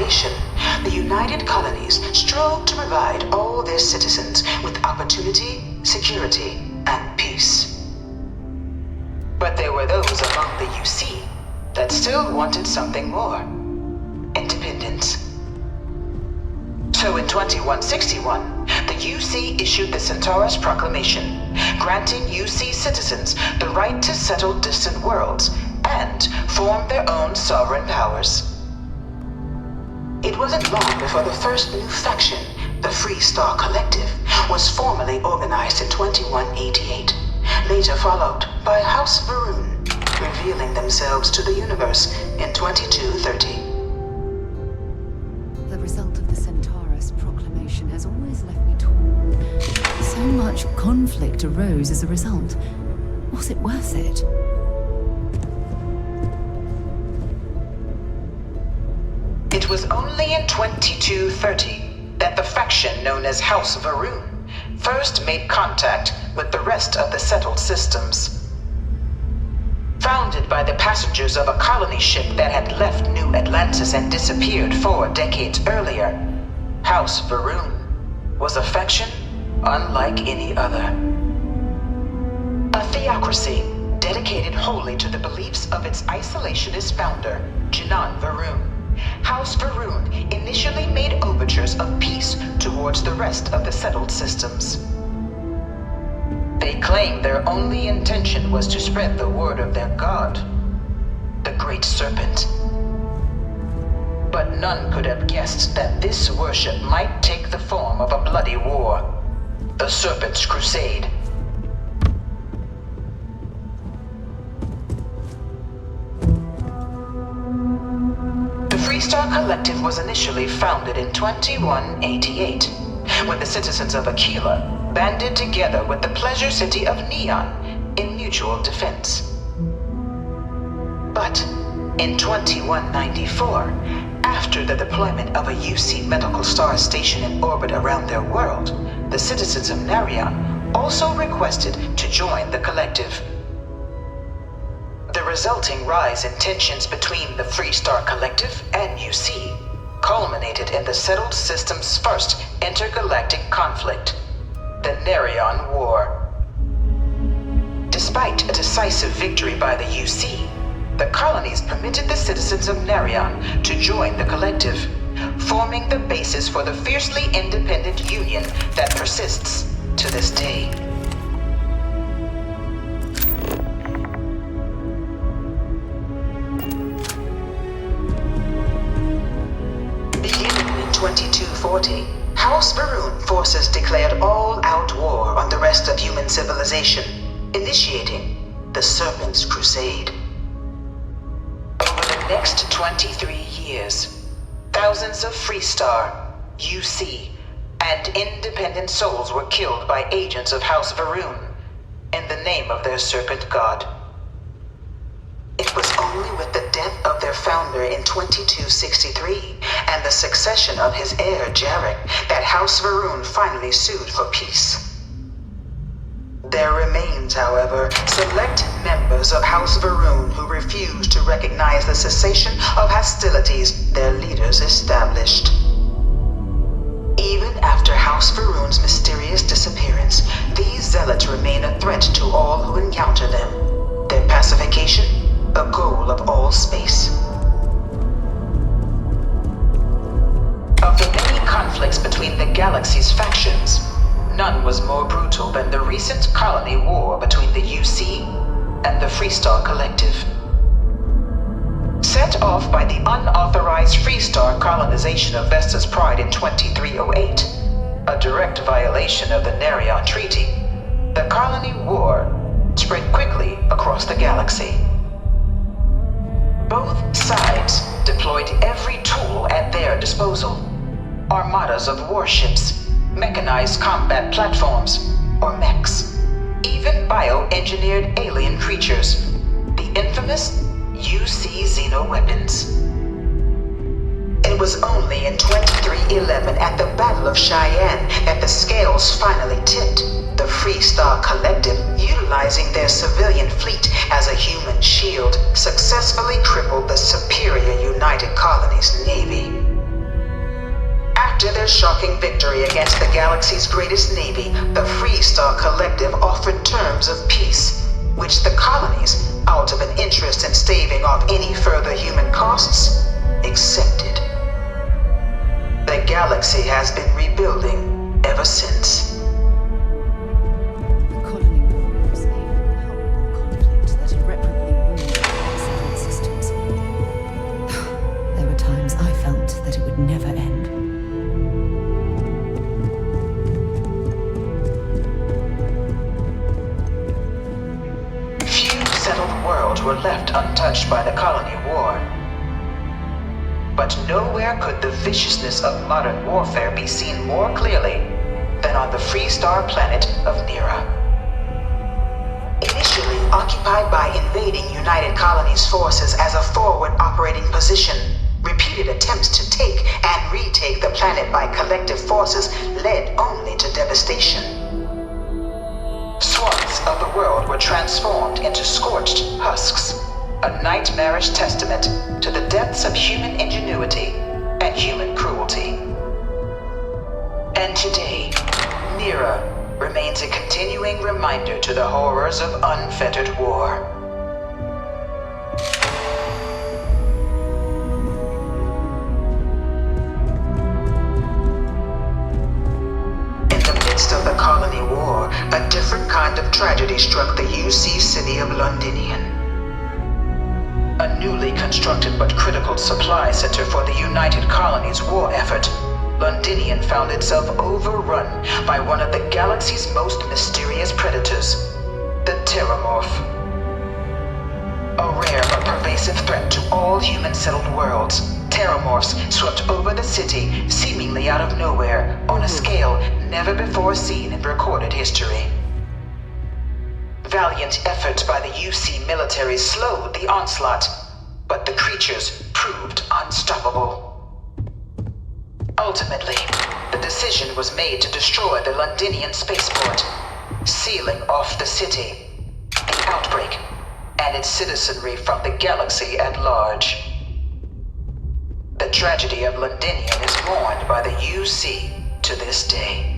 creation, the United Colonies strove to provide all their citizens with opportunity, security, and peace. But there were those among the UC that still wanted something more: independence. So in 2161, the UC issued the Centaurus Proclamation, granting UC citizens the right to settle distant worlds and form their own sovereign powers. It wasn't long before the first new faction, the Free Star Collective, was formally organized in 2188, later followed by House Varun, revealing themselves to the universe in 2230. The result of the Centaurus Proclamation has always left me torn. So much conflict arose as a result. Was it worth it? It was only in 2230 that the faction known as House Varun first made contact with the rest of the settled systems. Founded by the passengers of a colony ship that had left New Atlantis and disappeared 4 decades earlier, House Varun was a faction unlike any other. A theocracy dedicated wholly to the beliefs of its isolationist founder, Jinan Varun. House Varun initially made overtures of peace towards the rest of the settled systems. They claimed their only intention was to spread the word of their god, the Great Serpent. But none could have guessed that this worship might take the form of a bloody war, the Serpent's Crusade. The Freestar Collective was initially founded in 2188, when the citizens of Aquila banded together with the pleasure city of Neon in mutual defense. But in 2194, after the deployment of a UC medical star station in orbit around their world, the citizens of Narion also requested to join the collective. The resulting rise in tensions between the Freestar Collective and UC culminated in the settled system's first intergalactic conflict, the Narion War. Despite a decisive victory by the UC, the colonies permitted the citizens of Narion to join the collective, forming the basis for the fiercely independent union that persists to this day. Beginning in 2240, House Varun forces declared all-out war on the rest of human civilization, initiating the Serpent's Crusade. Over the next 23 years, thousands of Freestar, UC, and independent souls were killed by agents of House Varun in the name of their serpent god. It was only with the death of their founder in 2263 and the succession of his heir Jarek that House Varun finally sued for peace. There remains, however, select members of House Varun who refuse to recognize the cessation of hostilities their leaders established. Even after House Varun's mysterious disappearance, these zealots remain a threat to all who encounter them. Their pacification, a goal of all space. Of the many conflicts between the galaxy's factions, none was more brutal than the recent colony war between the UC and the Freestar Collective. Set off by the unauthorized Freestar colonization of Vesta's Pride in 2308, a direct violation of the Narion Treaty, the colony war spread quickly across the galaxy. Both sides deployed every tool at their disposal: armadas of warships, mechanized combat platforms, or mechs, even bioengineered alien creatures, the infamous UC xeno-weapons. It was only in 2311 at the Battle of Cheyenne that the scales finally tipped, the Freestar Collective, utilizing their civilian fleet as a human shield, successfully crippled the superior United Colonies Navy. After their shocking victory against the galaxy's greatest navy, the Freestar Collective offered terms of peace, which the colonies, out of an interest in staving off any further human costs, accepted. The galaxy has been rebuilding ever since. The colony war was a horrible conflict that irreparably ruined several systems. There were times I felt that it would never end. Few settled worlds were left untouched by the colony war. But nowhere could the viciousness of modern warfare be seen more clearly than on the Freestar planet of Nira. Initially occupied by invading United Colonies forces as a forward operating position, repeated attempts to take and retake the planet by collective forces led only to devastation. Swaths of the world were transformed into scorched husks, a nightmarish testament to the depths of human ingenuity and human cruelty. And today, Nira remains a continuing reminder to the horrors of unfettered war. In the midst of the colony war, a different kind of tragedy struck the UC city of Londinian. A newly constructed but critical supply center for the United Colonies' war effort, Londinian found itself overrun by one of the galaxy's most mysterious predators, the Terramorph. A rare but pervasive threat to all human-settled worlds, Terramorphs swept over the city seemingly out of nowhere on a scale never before seen in recorded history. Valiant efforts by the UC military slowed the onslaught, but the creatures proved unstoppable. Ultimately, the decision was made to destroy the Londinian spaceport, sealing off the city, the outbreak, and its citizenry from the galaxy at large. The tragedy of Londinian is mourned by the UC to this day.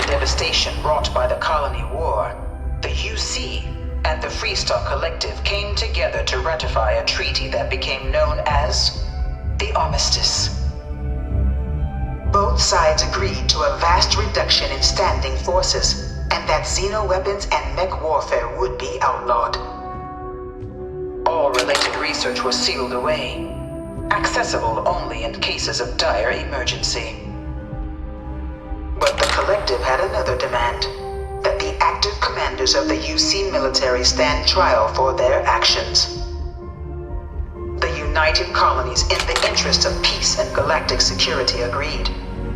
Devastation wrought by the colony war, the UC and the Freestar Collective came together to ratify a treaty that became known as the Armistice. Both sides agreed to a vast reduction in standing forces, and that xeno-weapons and mech warfare would be outlawed. All related research was sealed away, accessible only in cases of dire emergency. But the Collective had another demand, that the active commanders of the UC military stand trial for their actions. The United Colonies, in the interest of peace and galactic security, agreed.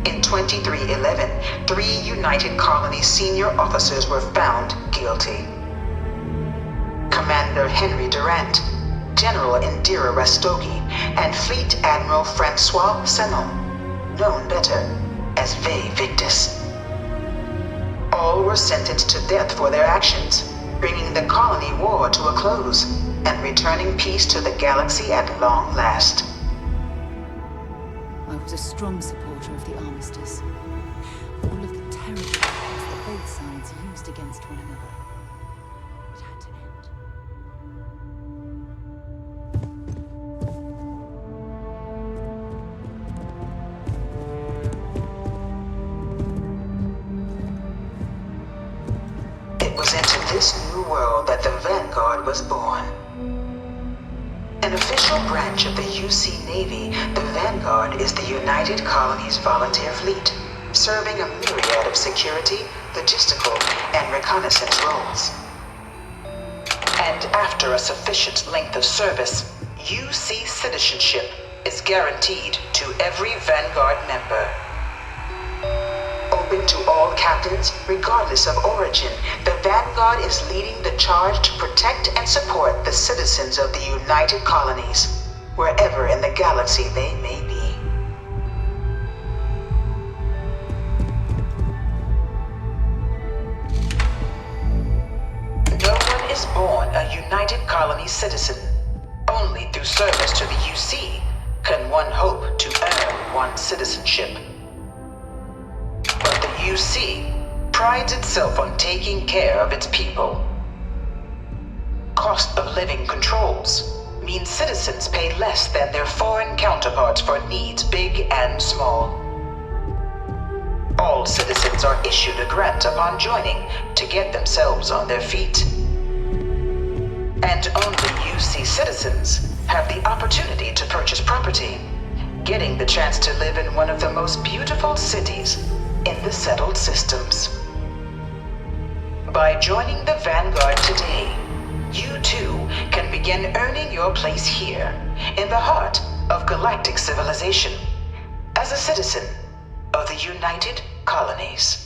In 2311, 3 United Colonies senior officers were found guilty. Commander Henry Durant, General Indira Rastogi, and Fleet Admiral Francois Sanon, known better as Vfio-pci. All were sentenced to death for their actions, bringing the colony war to a close and returning peace to the galaxy at long last. I was a strong supporter of the armistice. All of the terrible weapons that both sides used against one another. It had to end. It was into this new world that the Vanguard was born. An official branch of the UC Navy, the Vanguard is the United Colonies Volunteer Fleet, serving a myriad of security, logistical, and reconnaissance roles. And after a sufficient length of service, UC citizenship is guaranteed to every Vanguard member. Open to all captains, regardless of origin, the Vanguard is leading the charge to protect and support the citizens of the United Colonies, wherever in the galaxy they may be. United Colony citizen. Only through service to the UC can one hope to earn one's citizenship. But the UC prides itself on taking care of its people. Cost of living controls mean citizens pay less than their foreign counterparts for needs big and small. All citizens are issued a grant upon joining to get themselves on their feet. And only UC citizens have the opportunity to purchase property, getting the chance to live in one of the most beautiful cities in the settled systems. By joining the Vanguard today, you too can begin earning your place here, in the heart of galactic civilization, as a citizen of the United Colonies.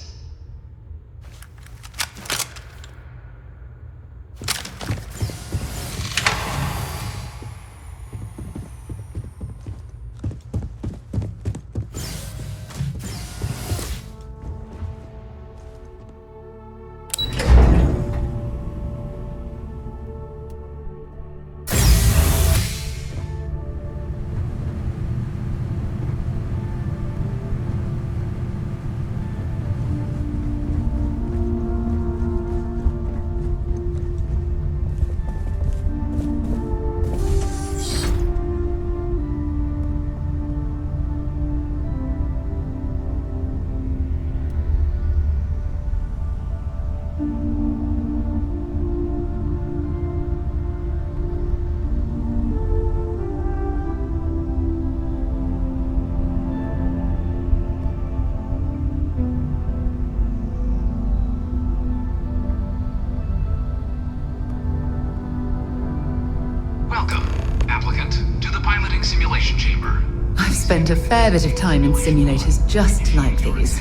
Spent a fair bit of time in simulators just like these.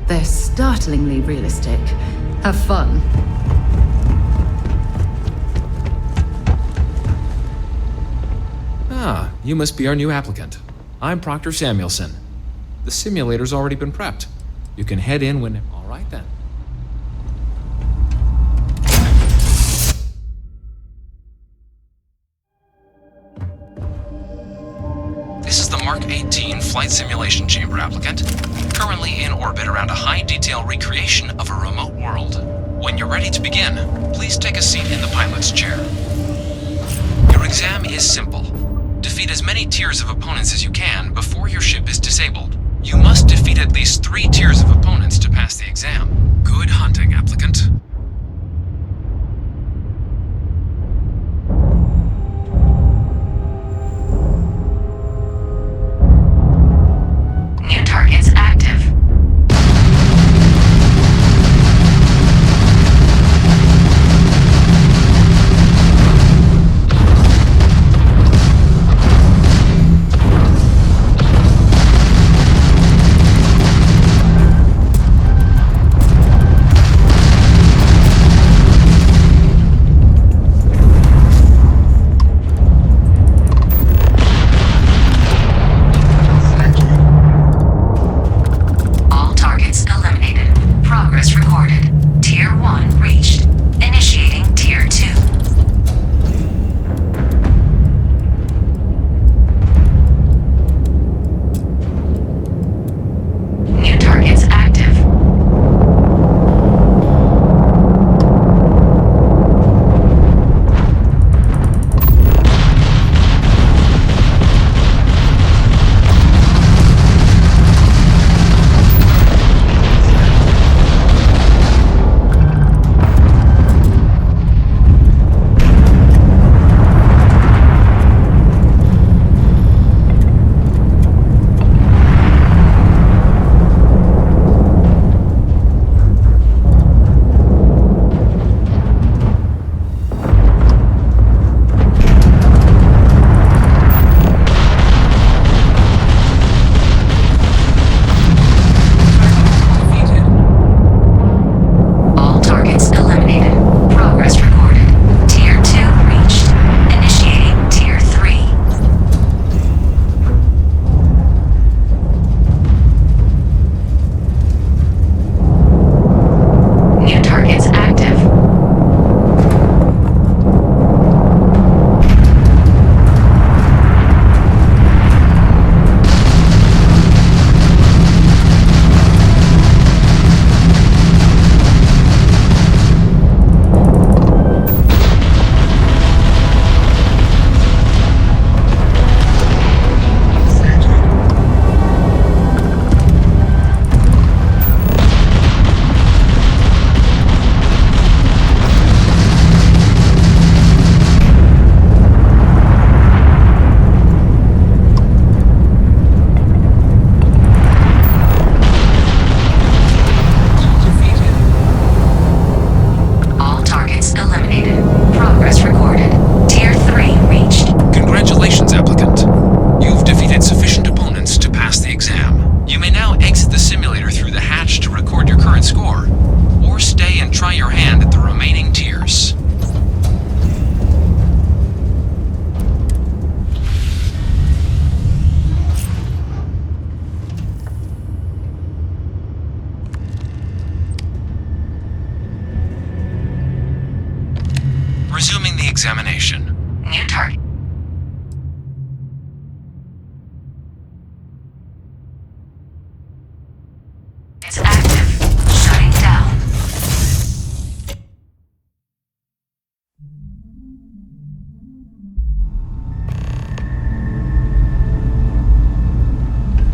They're startlingly realistic. Have fun. Ah, you must be our new applicant. I'm Proctor Samuelson. The simulator's already been prepped. You can head in when... All right then. This is the Mark 18 Flight Simulation Chamber applicant, currently in orbit around a high-detail recreation of a remote world. When you're ready to begin, please take a seat in the pilot's chair. Your exam is simple. Defeat as many tiers of opponents as you can before your ship is disabled. You must defeat at least 3 tiers of opponents to pass the exam. Good hunting, applicant. New targets active.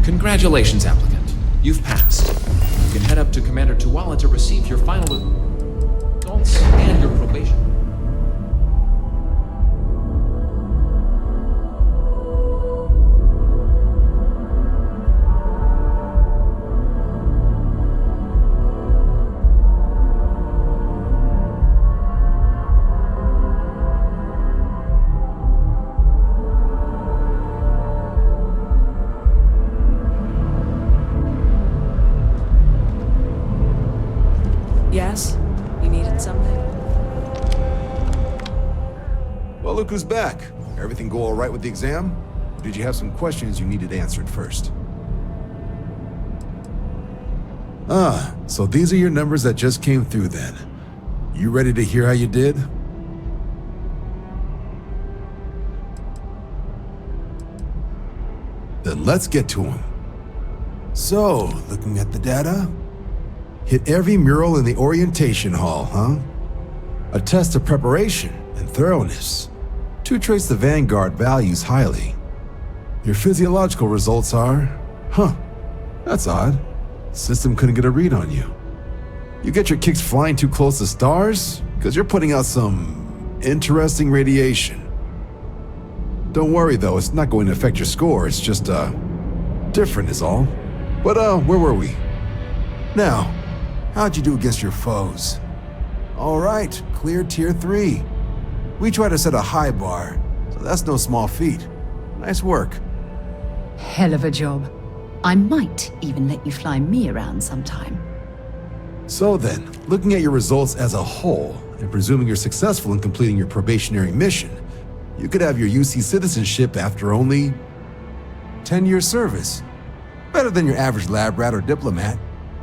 Congratulations, applicant. You've passed. You can head up to Commander Tuala to receive your final results and your probation. Yes? You needed something? Well, look who's back. Everything go all right with the exam? Or did you have some questions you needed answered first? Ah, so these are your numbers that just came through then. You ready to hear how you did? Then let's get to them. So, looking at the data, hit every mural in the orientation hall, huh? A test of preparation and thoroughness. Two traits the Vanguard values highly. Your physiological results are, that's odd. System couldn't get a read on you. You get your kicks flying too close to stars? Because you're putting out some interesting radiation. Don't worry though, it's not going to affect your score, it's just, different is all. But, where were we? Now, how'd you do against your foes? All right, clear tier 3. We try to set a high bar, so that's no small feat. Nice work. Hell of a job. I might even let you fly me around sometime. So then, looking at your results as a whole, and presuming you're successful in completing your probationary mission, you could have your UC citizenship after only 10 years service. Better than your average lab rat or diplomat,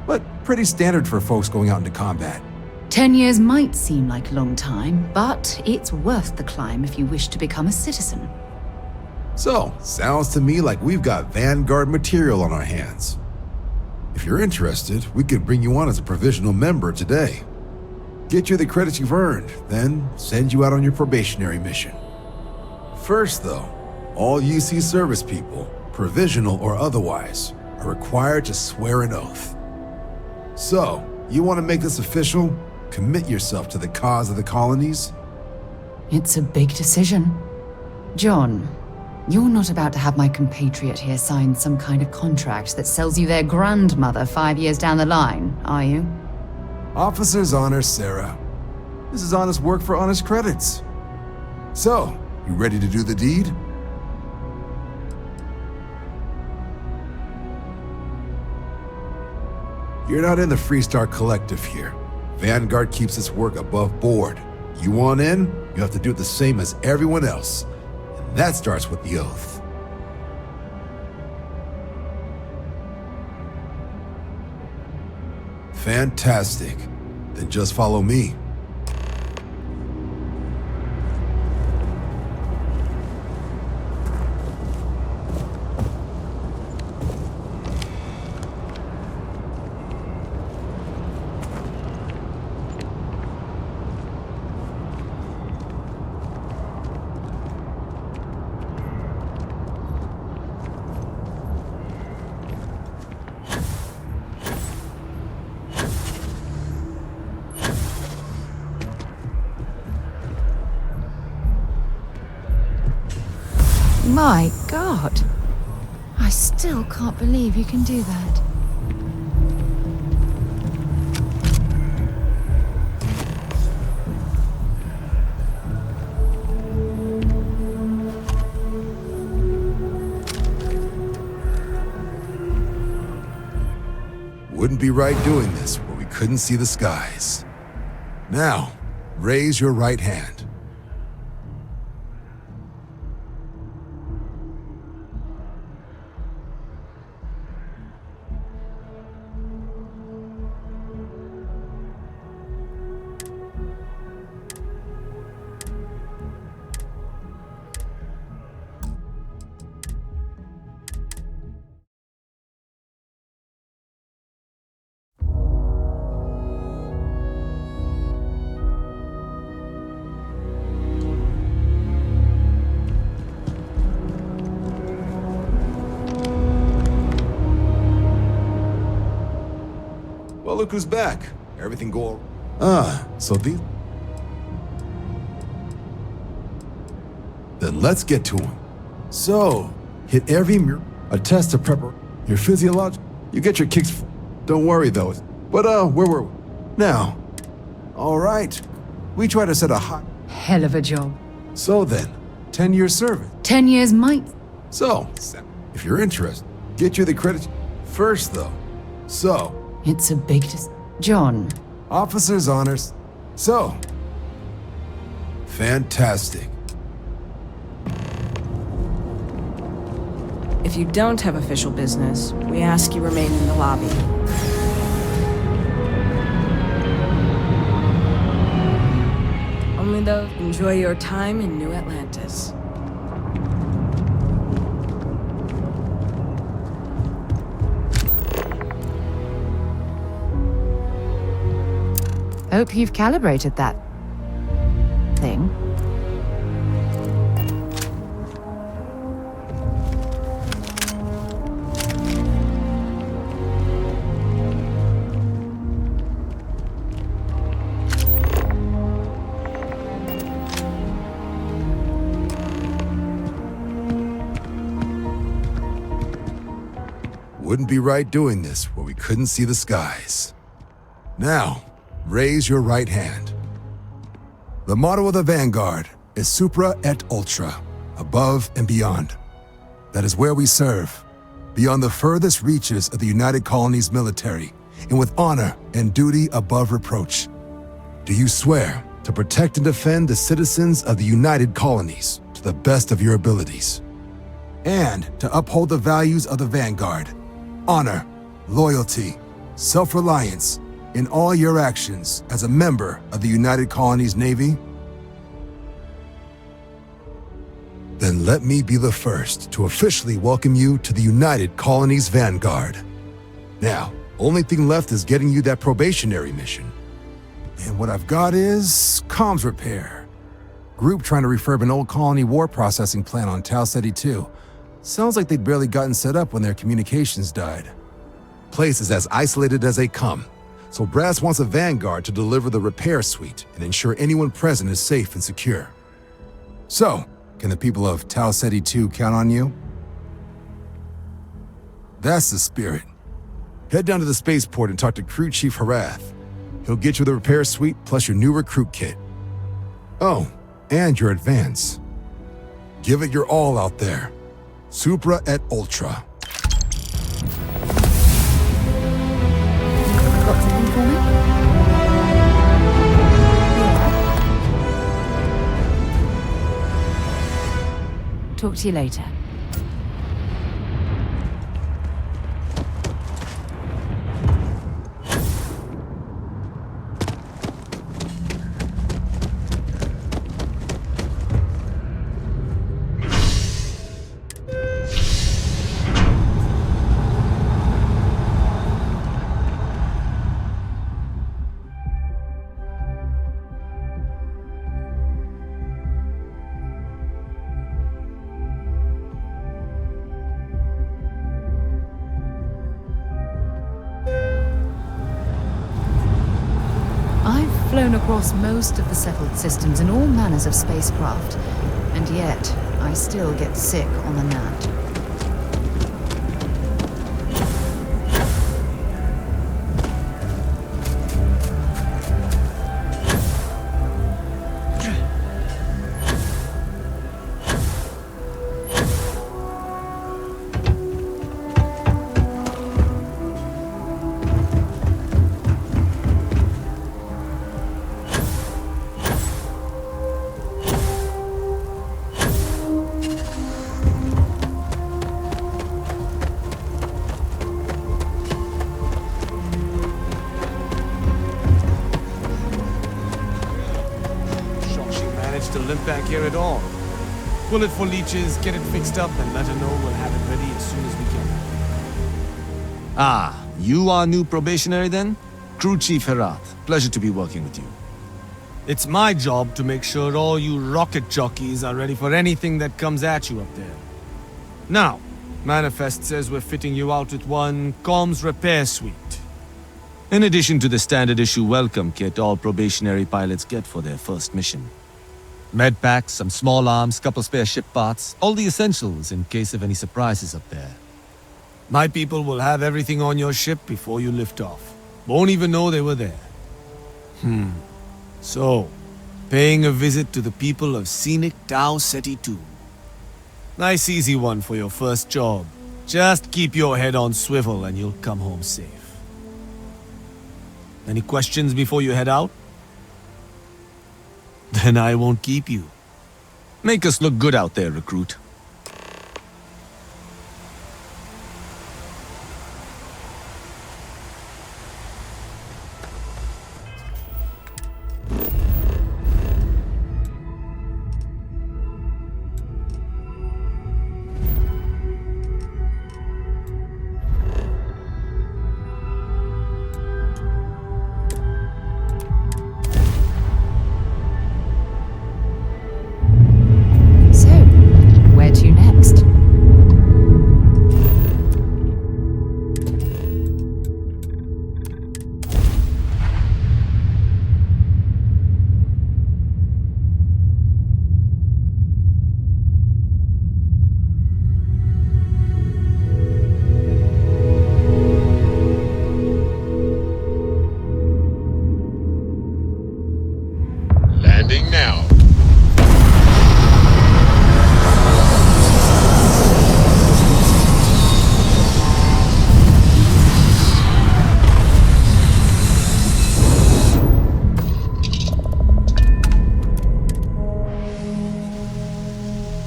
but pretty standard for folks going out into combat. 10 years might seem like a long time, but it's worth the climb if you wish to become a citizen. So, sounds to me like we've got Vanguard material on our hands. If you're interested, we could bring you on as a provisional member today. Get you the credits you've earned, then send you out on your probationary mission. First though, all UC service people, provisional or otherwise, are required to swear an oath. So, you want to make this official? Commit yourself to the cause of the colonies? It's a big decision. John, you're not about to have my compatriot here sign some kind of contract that sells you their grandmother 5 years down the line, are you? Officer's honor, Sarah. This is honest work for honest credits. So, you ready to do the deed? You're not in the Freestar Collective here. Vanguard keeps its work above board. You want in, you have to do the same as everyone else. And that starts with the oath. Fantastic. Then just follow me. My God. I still can't believe you can do that. Wouldn't be right doing this where we couldn't see the skies. Now, raise your right hand. look who's back. Everything go... so these... Then let's get to him. So, hit every mirror, a test to prep your physiological... You get your kicks... Don't worry, though. But, where were we? Now, all right. We try to set a high... Hell of a job. So then, 10-year service. 10 years might... So, if you're interested, get you the credit first, though. So... It's a big John. Officer's honors. So... Fantastic. If you don't have official business, we ask you remain in the lobby. Only though, enjoy your time in New Atlantis. Hope you've calibrated that thing. Wouldn't be right doing this where we couldn't see the skies. Now, raise your right hand. The motto of the Vanguard is Supra et Ultra, above and beyond. That is where we serve, beyond the furthest reaches of the United Colonies military, and with honor and duty above reproach. Do you swear to protect and defend the citizens of the United Colonies to the best of your abilities? And to uphold the values of the Vanguard, honor, loyalty, self-reliance, in all your actions as a member of the United Colonies Navy? Then let me be the first to officially welcome you to the United Colonies Vanguard. Now, only thing left is getting you that probationary mission. And what I've got is comms repair. Group trying to refurb an old colony war processing plant on Tau Ceti 2. Sounds like they'd barely gotten set up when their communications died. Place is as isolated as they come, so Brass wants a Vanguard to deliver the repair suite and ensure anyone present is safe and secure. So, can the people of Tau Ceti 2 count on you? That's the spirit. Head down to the spaceport and talk to Crew Chief Harath. He'll get you the repair suite plus your new recruit kit. Oh, and your advance. Give it your all out there. Supra et Ultra. Got something for me? Yeah. Talk to you later. Flown across most of the settled systems in all manners of spacecraft, and yet I still get sick on the gnat. To limp back here at all. Pull it for leeches, get it fixed up, and let her know we'll have it ready as soon as we can. Ah, you are new probationary then? Crew Chief Herath, pleasure to be working with you. It's my job to make sure all you rocket jockeys are ready for anything that comes at you up there. Now, Manifest says we're fitting you out with one comms repair suite. In addition to the standard issue welcome kit all probationary pilots get for their first mission. Med packs, some small arms, couple spare ship parts, all the essentials in case of any surprises up there. My people will have everything on your ship before you lift off. Won't even know they were there. So, paying a visit to the people of scenic Tau Ceti II. Nice easy one for your first job. Just keep your head on swivel and you'll come home safe. Any questions before you head out? Then I won't keep you. Make us look good out there, recruit. Landing now.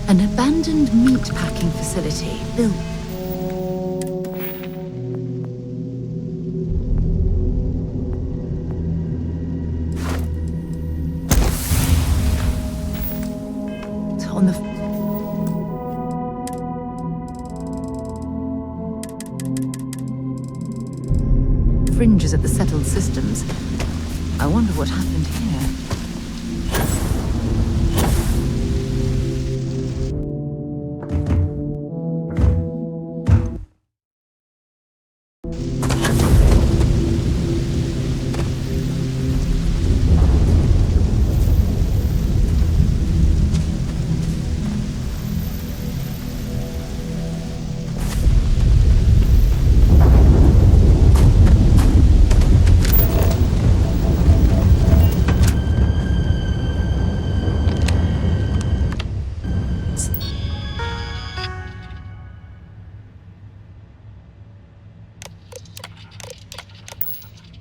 An abandoned meat packing facility built. On the fringes of the settled systems. I wonder what happened here.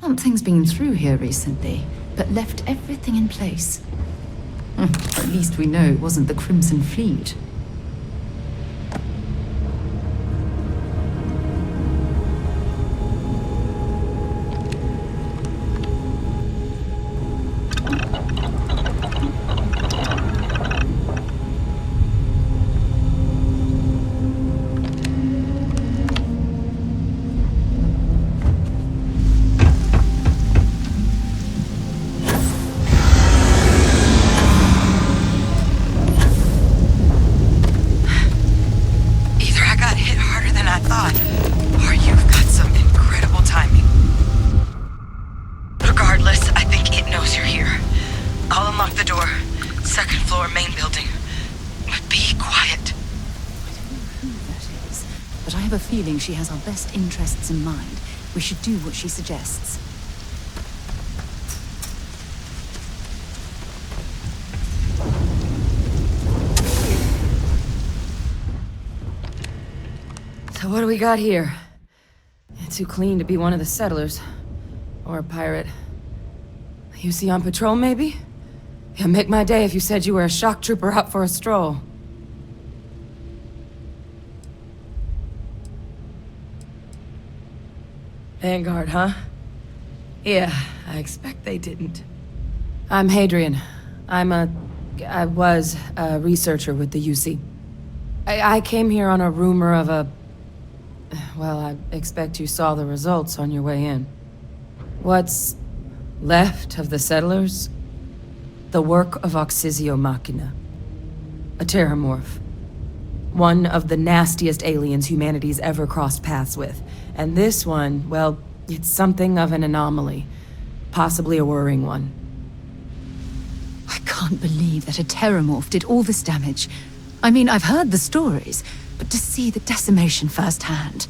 Something's been through here recently, but left everything in place. At least we know it wasn't the Crimson Fleet. She has our best interests in mind. We should do what she suggests. So what do we got here? Too clean to be one of the settlers. Or a pirate. You see on patrol, maybe? Yeah, make my day if you said you were a shock trooper out for a stroll. Vanguard, huh? Yeah, I expect they didn't. I'm Hadrian. I was a researcher with the UC. I came here on a rumor of a... Well, I expect you saw the results on your way in. What's left of the settlers? The work of Oxysio Machina. A terramorph. One of the nastiest aliens humanity's ever crossed paths with. And this one, well, It's something of an anomaly, possibly a worrying one. I can't believe that a terramorph did all this damage. I mean, I've heard the stories, but to see the decimation firsthand.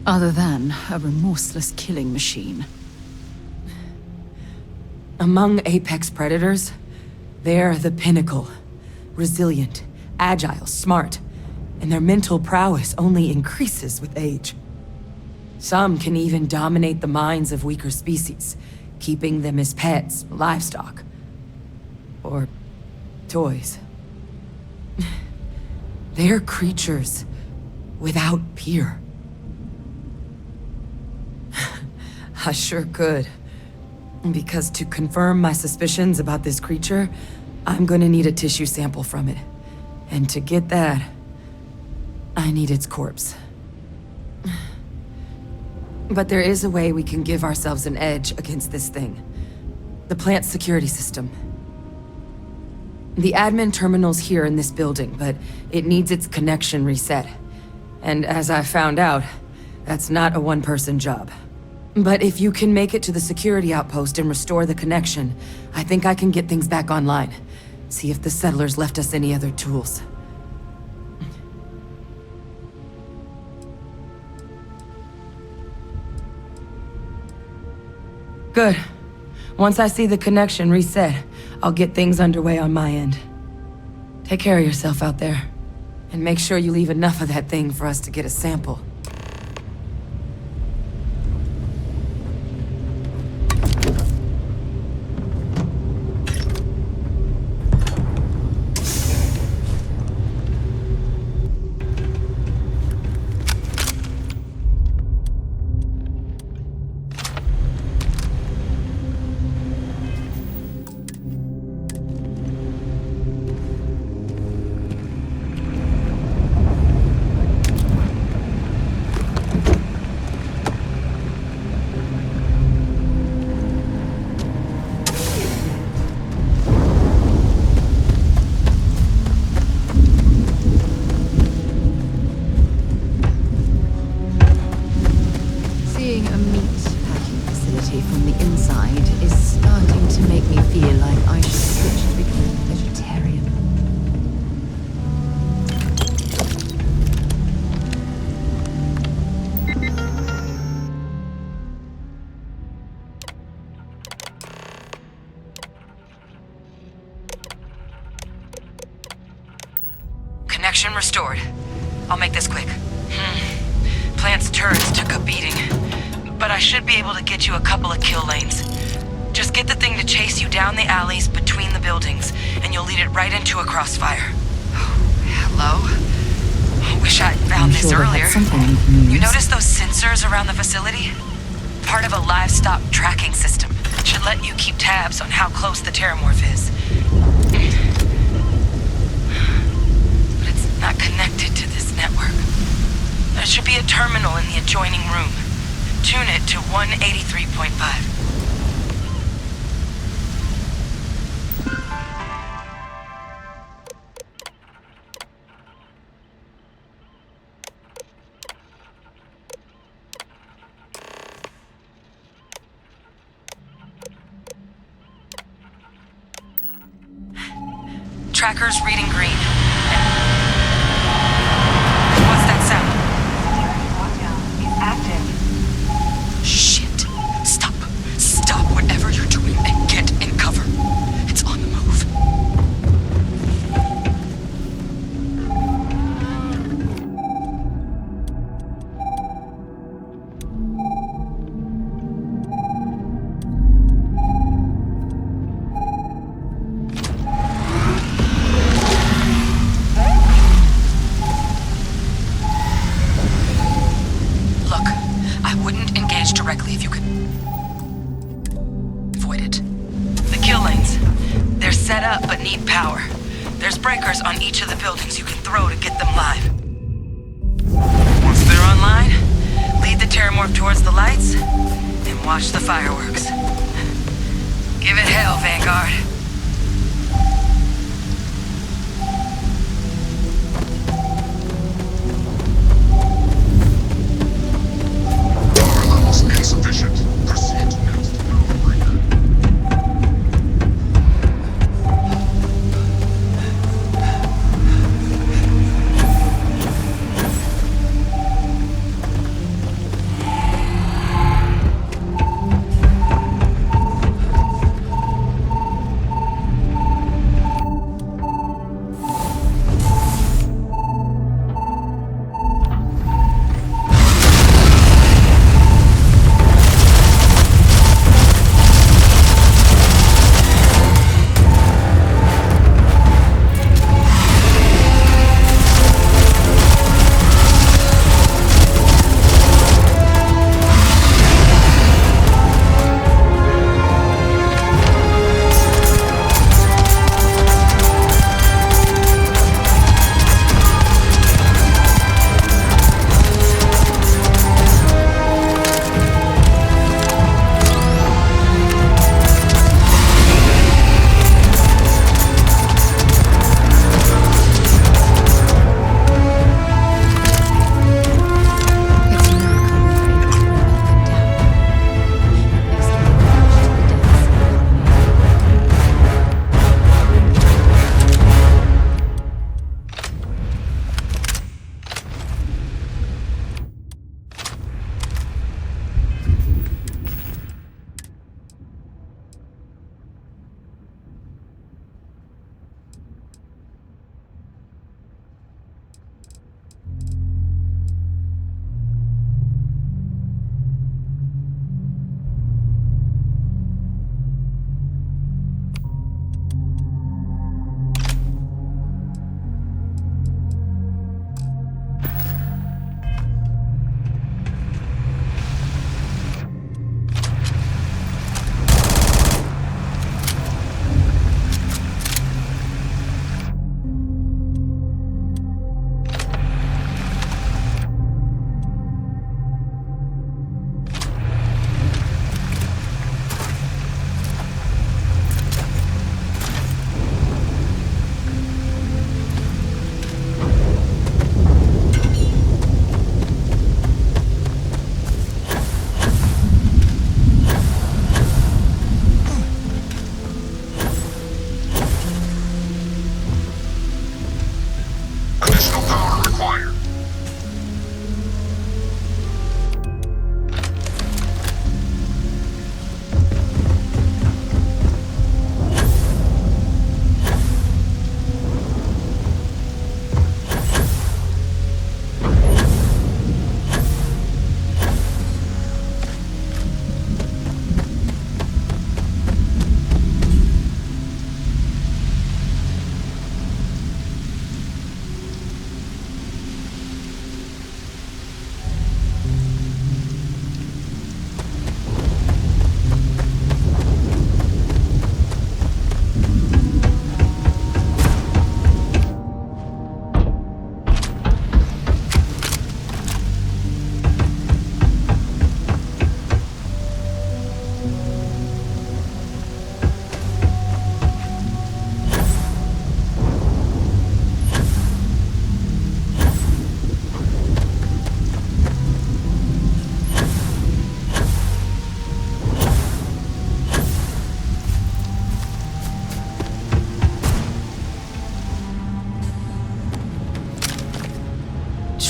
Other than a remorseless killing machine. Among apex predators, they're the pinnacle. Resilient, agile, smart, and their mental prowess only increases with age. Some can even dominate the minds of weaker species, keeping them as pets, livestock, or toys. They're creatures without peer. I sure could. Because to confirm my suspicions about this creature, I'm gonna need a tissue sample from it. And to get that, I need its corpse. But there is a way we can give ourselves an edge against this thing. The plant's security system. The admin terminal's here in this building, but it needs its connection reset. And as I found out, that's not a one-person job. But if you can make it to the security outpost and restore the connection, I think I can get things back online. See if the settlers left us any other tools. Good. Once I see the connection reset, I'll get things underway on my end. Take care of yourself out there. And make sure you leave enough of that thing for us to get a sample. Connection restored. I'll make this quick. Plant's turrets took a beating, but I should be able to get you a couple of kill lanes. Just get the thing to chase you down the alleys between the buildings, and you'll lead it right into a crossfire. Hello? Wish I'd found this earlier. You notice those sensors around the facility? Part of a livestock tracking system. Should let you keep tabs on how close the terramorph is. But it's not connected to this network. There should be a terminal in the adjoining room. Tune it to 183.5. Tracker's reading green. What's that sound? Is active. Shit. Stop. Stop whatever you're doing and get in cover. It's on the move. Directly if you could avoid it. The kill lanes. They're set up but need power. There's breakers on each of the buildings you can throw to get them live. Once they're online, lead the terramorph towards the lights and watch the fireworks. Give it hell, Vanguard.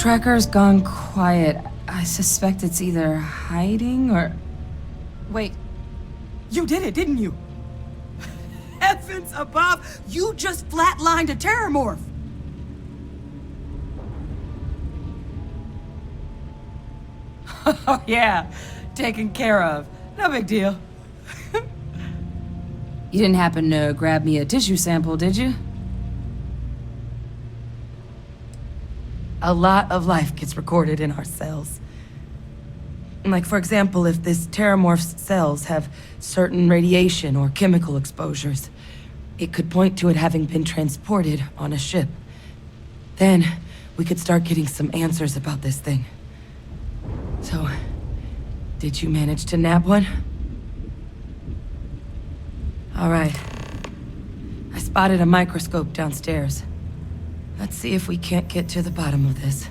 tracker's gone quiet. I suspect it's either hiding or... Wait. You did it, didn't you? Heavens above! You just flatlined a terramorph! Oh yeah, taken care of. No big deal. You didn't happen to grab me a tissue sample, did you? A lot of life gets recorded in our cells. Like, for example, if this terramorph's cells have certain radiation or chemical exposures, it could point to it having been transported on a ship. Then, we could start getting some answers about this thing. So, did you manage to nab one? All right. I spotted a microscope downstairs. Let's see if we can't get to the bottom of this.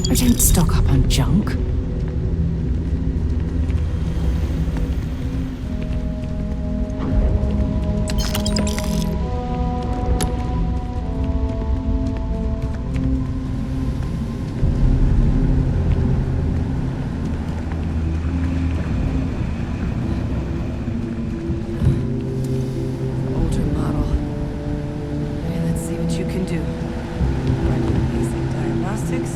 I don't stock up on junk. Older model. Okay, let's see what you can do. Running basic diagnostics.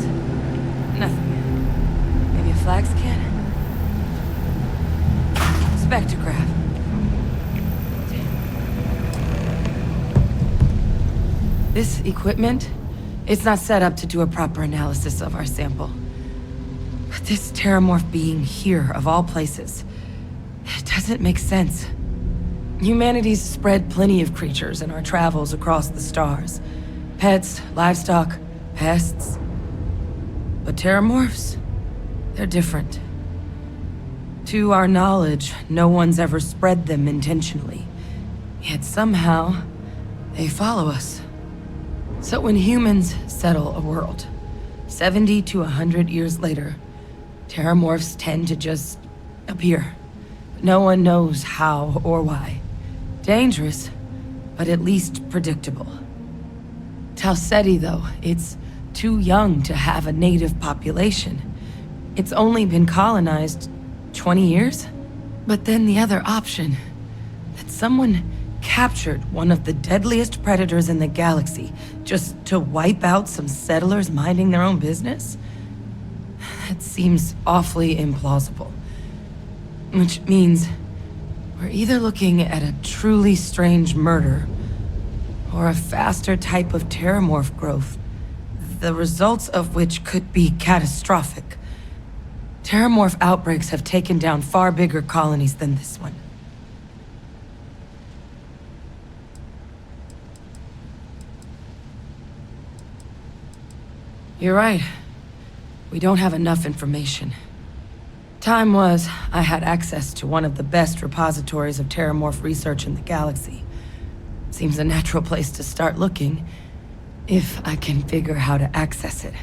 Nothing. Maybe a flag scan? Spectrograph. This equipment, it's not set up to do a proper analysis of our sample. But this terramorph being here, of all places, it doesn't make sense. Humanity's spread plenty of creatures in our travels across the stars. Pets, livestock, pests. But terramorphs, they're different. To our knowledge, no one's ever spread them intentionally. Yet somehow, they follow us. So when humans settle a world, 70 to 100 years later, terramorphs tend to just appear. No one knows how or why. Dangerous, but at least predictable. Tau Ceti, though, it's too young to have a native population. It's only been colonized 20 years? But then the other option, that someone captured one of the deadliest predators in the galaxy just to wipe out some settlers minding their own business? That seems awfully implausible. Which means we're either looking at a truly strange murder or a faster type of terramorph growth, the results of which could be catastrophic. Terramorph outbreaks have taken down far bigger colonies than this one. You're right. We don't have enough information. Time was, I had access to one of the best repositories of terramorph research in the galaxy. Seems a natural place to start looking, if I can figure how to access it.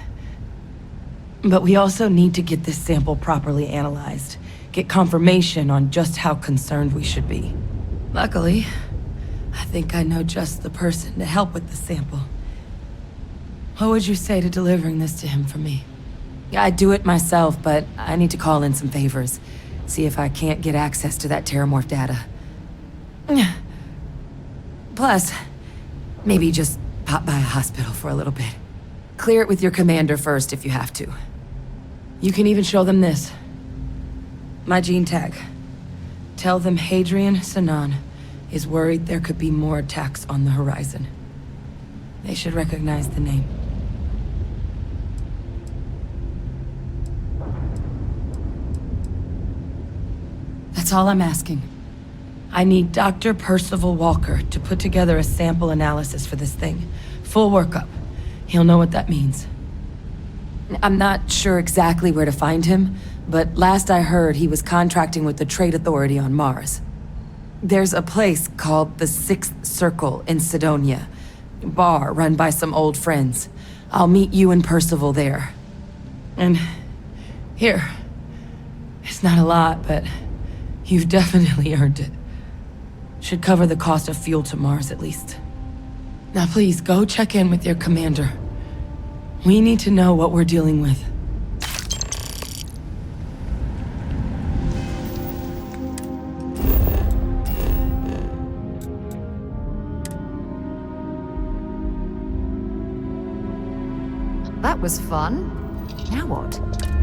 But we also need to get this sample properly analyzed, get confirmation on just how concerned we should be. Luckily, I think I know just the person to help with the sample. What would you say to delivering this to him for me? I'd do it myself, but I need to call in some favors. See if I can't get access to that terramorph data. Plus, maybe just pop by a hospital for a little bit. Clear it with your commander first if you have to. You can even show them this. My gene tag. Tell them Hadrian Sanan is worried there could be more attacks on the horizon. They should recognize the name. That's all I'm asking. I need Dr. Percival Walker to put together a sample analysis for this thing. Full workup. He'll know what that means. I'm not sure exactly where to find him, but last I heard he was contracting with the Trade Authority on Mars. There's a place called the Sixth Circle in Sidonia. Bar run by some old friends. I'll meet you and Percival there. And here. It's not a lot, but you've definitely earned it. Should cover the cost of fuel to Mars at least. Now please, go check in with your commander. We need to know what we're dealing with. That was fun. Now what?